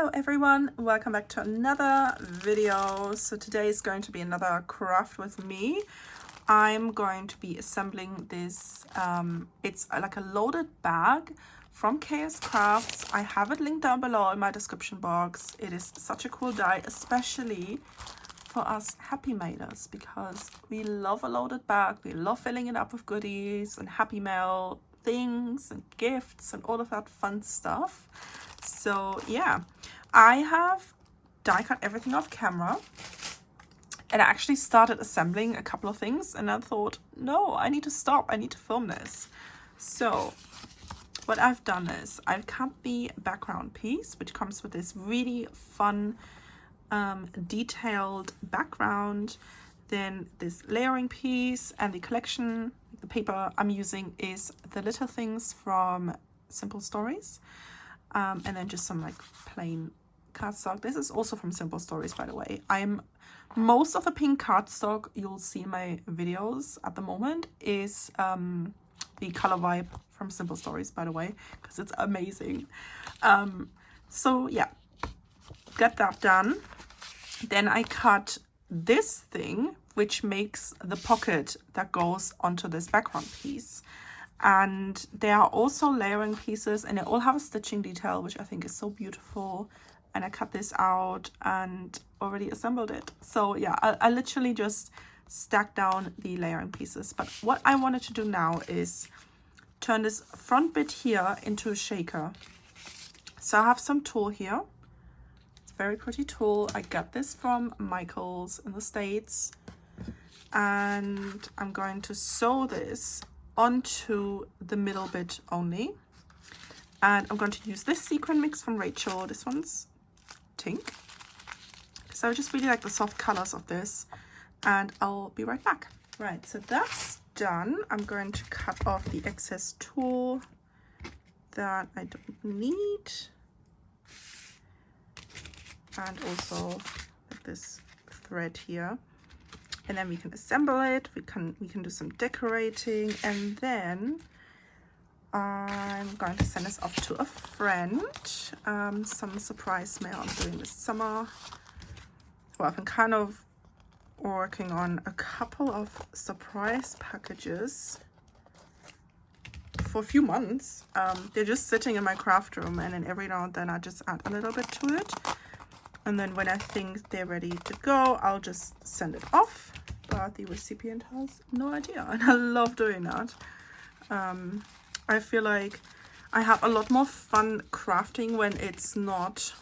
Hello everyone, welcome back to another video. So today is going to be another craft with me. I'm going to be assembling this, it's like a loaded bag from KSCraft. I have it linked down below in my description box. It is such a cool die, especially for us happy mailers, because we love a loaded bag. We love filling it up with goodies and happy mail things and gifts and all of that fun stuff. So yeah, I have die cut everything off camera, and I actually started assembling a couple of things, and I thought, no, I need to stop, I need to film this. So what I've done is I've cut the background piece, which comes with this really fun detailed background. Then this layering piece, and the collection, the paper I'm using is the little things from Simple Stories, and then just some like plain cardstock. This is also from Simple Stories, by the way. Most of the pink cardstock you'll see in my videos at the moment is the color vibe from Simple Stories, by the way, because it's amazing. So yeah, got that done. Then I cut this thing, which makes the pocket that goes onto this background piece. And there are also layering pieces, and they all have a stitching detail, which I think is so beautiful. And I cut this out and already assembled it. So yeah, I literally just stacked down the layering pieces. But what I wanted to do now is turn this front bit here into a shaker. So I have some tulle here. It's a very pretty tulle. I got this from Michael's in the States. And I'm going to sew this onto the middle bit only, and I'm going to use this sequin mix from Rachel. This one's pink, so I just really like the soft colors of this, and I'll be right back. Right, so that's done. I'm going to cut off the excess tulle that I don't need, and also this thread here. And then we can assemble it, we can do some decorating, and then I'm going to send this off to a friend. Some surprise mail I'm doing this summer. Well, I've been kind of working on a couple of surprise packages for a few months. They're just sitting in my craft room, and then every now and then I just add a little bit to it. And then when I think they're ready to go, I'll just send it off. But the recipient has no idea, and I love doing that. I feel like I have a lot more fun crafting when it's not,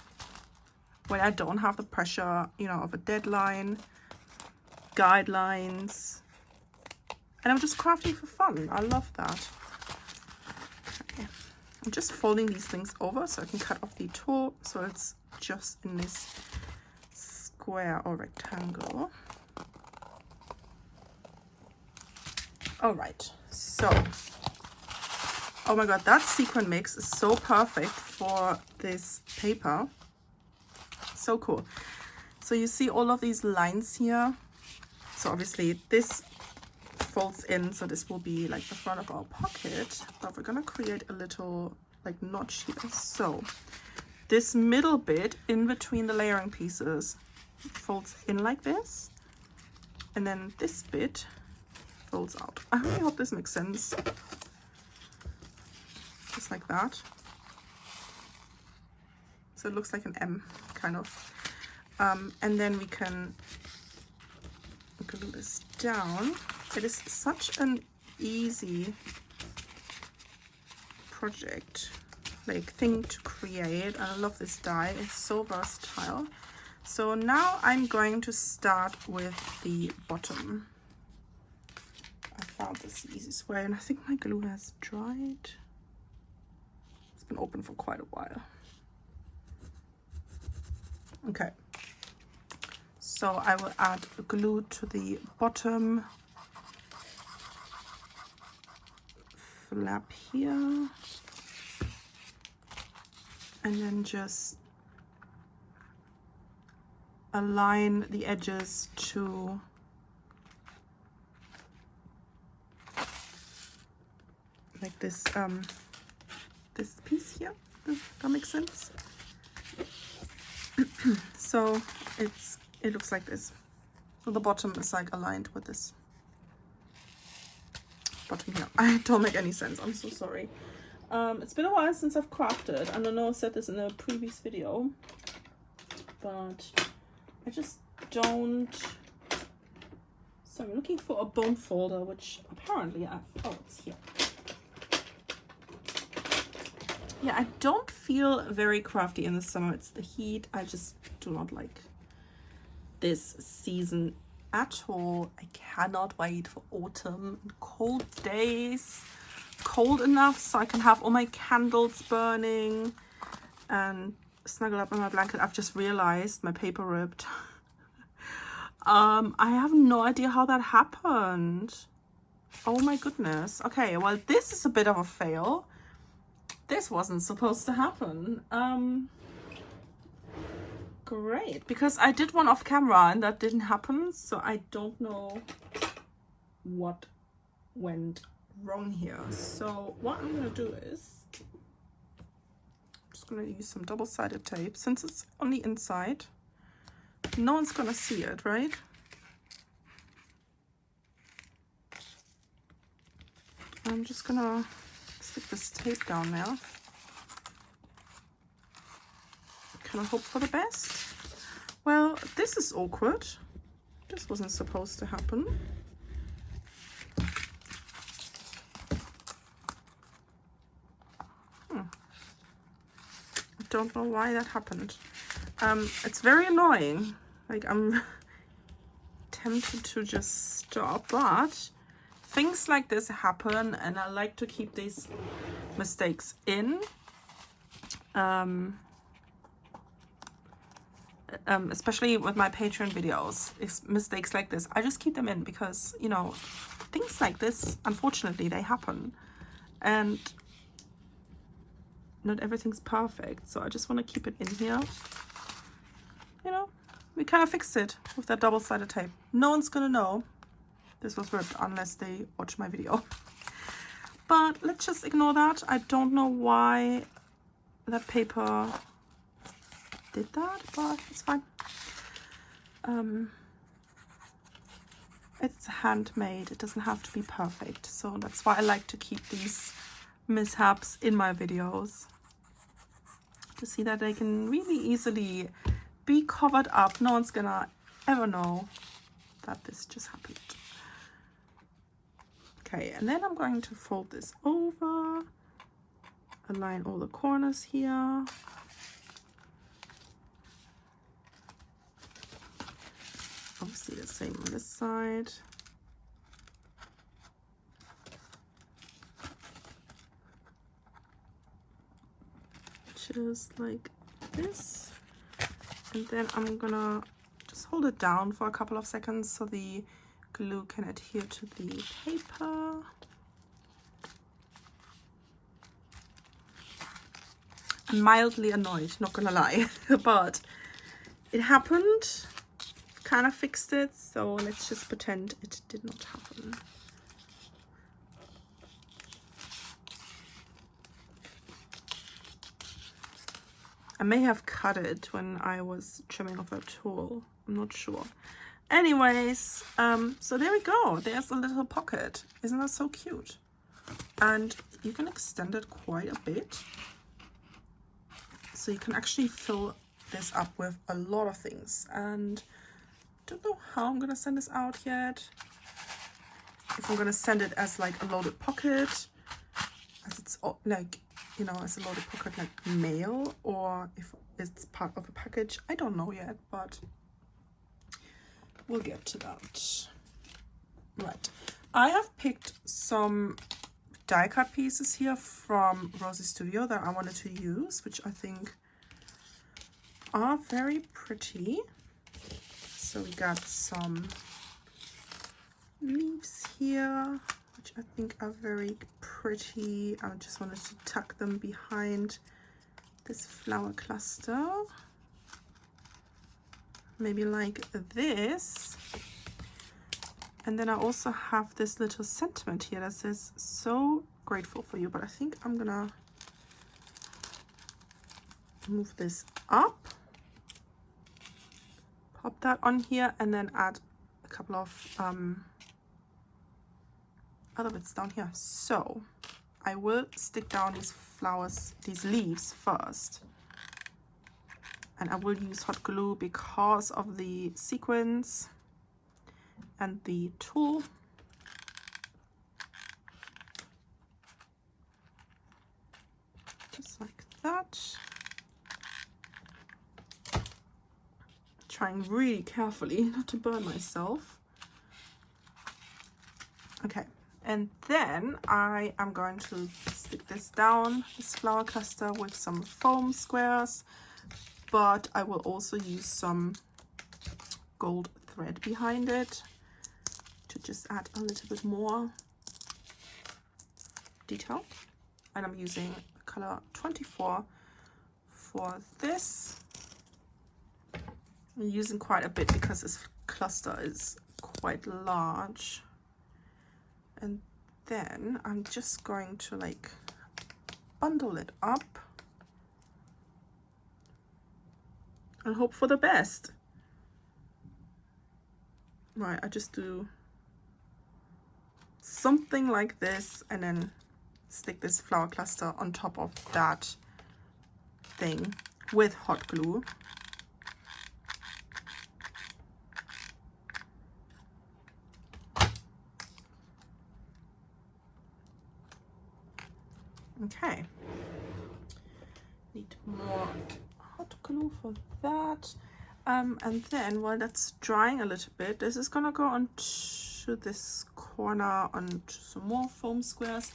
when I don't have the pressure, you know, of a deadline, guidelines, and I'm just crafting for fun. I love that. Okay. I'm just folding these things over so I can cut off the tulle, so it's just in this square or rectangle. All right, so, oh my god, that sequin mix is so perfect for this paper. So cool. So you see all of these lines here. So obviously this folds in, so this will be like the front of our pocket, but we're gonna create a little like notch here. So this middle bit in between the layering pieces folds in like this, and then this bit folds out. I really hope this makes sense. Just like that. So it looks like an M, kind of. And then we can glue this down. It is such an easy project, like thing to create. I love this die. It's so versatile. So now I'm going to start with the bottom. I found this the easiest way, and I think my glue has dried. It's been open for quite a while. Okay, so I will add glue to the bottom flap here, and then just align the edges to like this piece here. Does that make sense? So it looks like this. So the bottom is like aligned with this bottom here. I don't make any sense. I'm so sorry. It's been a while since I've crafted. I don't know, I said this in a previous video, but I just don't. So I'm looking for a bone folder, which apparently it's here. Yeah, I don't feel very crafty in the summer. It's the heat. I just do not like this season at all. I cannot wait for autumn and cold days. Cold enough so I can have all my candles burning and snuggle up in my blanket. I've just realized my paper ripped. I have no idea how that happened. Oh my goodness. Okay, well, this is a bit of a fail. This wasn't supposed to happen. Great, because I did one off camera and that didn't happen, so I don't know what went wrong here. So what I'm gonna do is I'm just gonna use some double-sided tape. Since it's on the inside, no one's gonna see it, right? I'm just gonna stick this tape down there. Can I hope for the best? Well, this is awkward. This wasn't supposed to happen. I don't know why that happened. It's very annoying. Like, I'm tempted to just stop, but things like this happen, and I like to keep these mistakes in. Especially with my Patreon videos, mistakes like this, I just keep them in because, you know, things like this, unfortunately, they happen. And not everything's perfect, so I just want to keep it in here. You know, we kind of fixed it with that double-sided tape. No one's gonna know this was ripped unless they watch my video. But let's just ignore that. I don't know why that paper did that, but it's fine. It's handmade. It doesn't have to be perfect, so that's why I like to keep these mishaps in my videos, to see that they can really easily be covered up. No one's gonna ever know that this just happened. Okay, and then I'm going to fold this over, align all the corners here. Obviously the same on this side. Just like this. And then I'm gonna just hold it down for a couple of seconds so the glue can adhere to the paper. I'm mildly annoyed, not gonna lie, but it happened. Kind of fixed it, so let's just pretend it did not happen. I may have cut it when I was trimming off a tool, I'm not sure. Anyways, so there we go. There's a little pocket. Isn't that so cute? And you can extend it quite a bit, so you can actually fill this up with a lot of things. And don't know how I'm gonna send this out yet. If I'm gonna send it as like a loaded pocket, as it's like, you know, as a loaded pocket like mail, or if it's part of a package, I don't know yet, but we'll get to that. Right, I have picked some die cut pieces here from Rosie's Studio that I wanted to use, which I think are very pretty. So we got some leaves here, which I think are very pretty. I just wanted to tuck them behind this flower cluster. Maybe like this. And then I also have this little sentiment here that says, "So grateful for you," but I think I'm gonna move this up pop that on here and then add a couple of other bits down here. So I will stick down these flowers, these leaves first. And I will use hot glue because of the sequins and the tool. Just like that. Trying really carefully not to burn myself. Okay, and then I am going to stick this down, this flower cluster, with some foam squares, but I will also use some gold thread behind it to just add a little bit more detail. And I'm using color 24 for this. I'm using quite a bit because this cluster is quite large. And then I'm just going to like bundle it up and hope for the best. Right, I just do something like this and then stick this flower cluster on top of that thing with hot glue. Okay, need more hot glue for that. And then while that's drying a little bit, this is gonna go onto this corner, onto some more foam squares.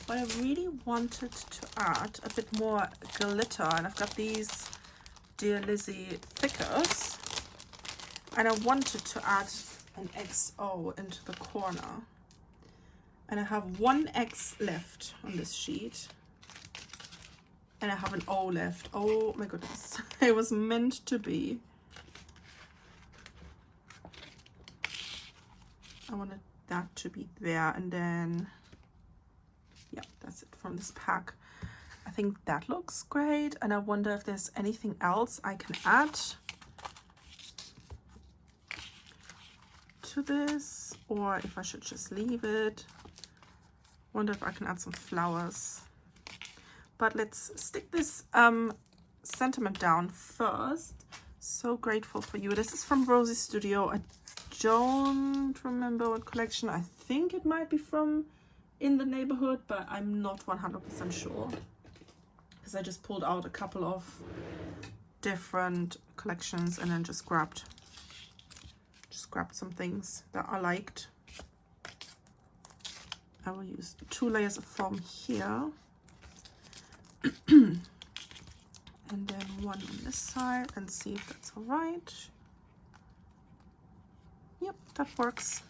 But I really wanted to add a bit more glitter, and I've got these Dear Lizzie thickers, and I wanted to add an XO into the corner. And I have one X left on this sheet. And I have an O left. Oh my goodness. It was meant to be. I wanted that to be there. And then, yeah, that's it from this pack. I think that looks great. And I wonder if there's anything else I can add to this, or if I should just leave it. Wonder if I can add some flowers. But let's stick this sentiment down first. So grateful for you. This is from Rosie's Studio. I don't remember what collection. I think it might be from In the Neighborhood, but I'm not 100% sure. Because I just pulled out a couple of different collections and then just grabbed some things that I liked. I will use 2 layers of foam here. And then one on this side and see if that's all right. Yep, that works.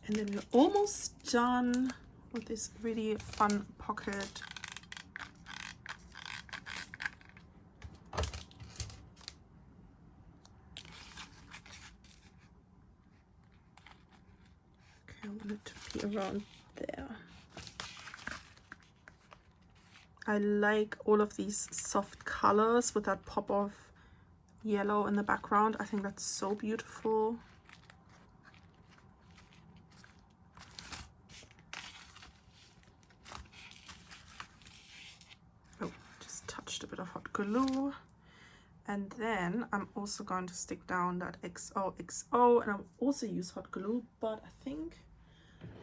And then we're almost done with this really fun pocket. Okay, I want it to be around there. I like all of these soft colors with that pop of yellow in the background. I think that's so beautiful. Oh, just touched a bit of hot glue. And then I'm also going to stick down that XOXO, and I'll also use hot glue, but I think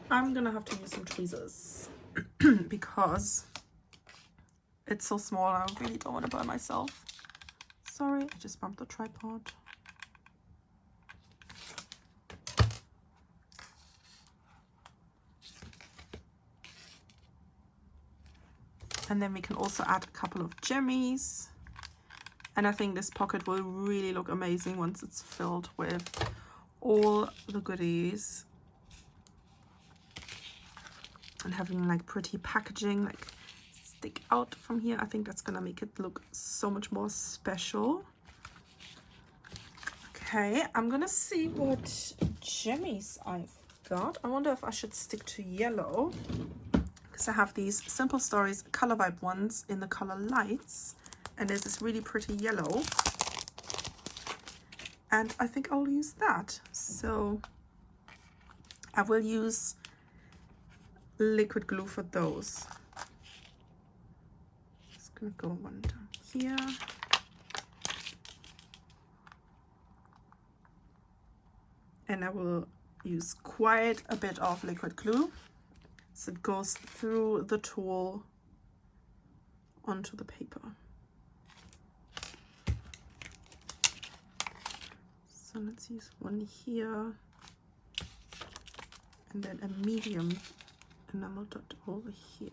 I'm gonna have to use some tweezers because it's so small and I really don't want to burn myself. Sorry, I just bumped the tripod. And then we can also add a couple of jimmies. And I think this pocket will really look amazing once it's filled with all the goodies. And having like pretty packaging, like stick out from here. I think that's gonna make it look so much more special. Okay, I'm gonna see what jimmies I've got. I wonder if I should stick to yellow, because I have these Simple Stories Color Vibe ones in the color Lights, and there's this really pretty yellow. and I think I'll use that. So I will use liquid glue for those. Just gonna go one down here. And I will use quite a bit of liquid glue so it goes through the tool onto the paper. So let's use one here, and then a medium enamel dot over here.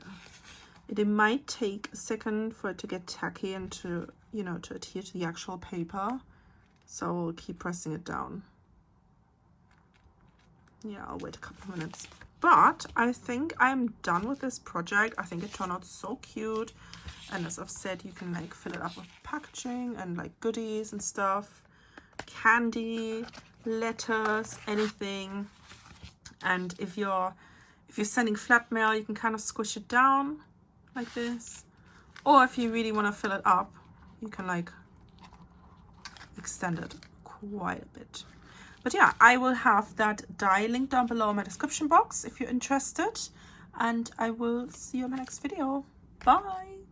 It might take a second for it to get tacky and to, you know, to adhere to the actual paper. So I'll keep pressing it down. Yeah, I'll wait a couple of minutes. But I think I'm done with this project. I think it turned out so cute. And as I've said, you can like fill it up with packaging and like goodies and stuff. Candy, letters, anything. And if you're sending flat mail, you can kind of squish it down like this. Or if you really want to fill it up, you can like extend it quite a bit. But yeah, I will have that die link down below in my description box if you're interested. And I will see you in my next video. Bye!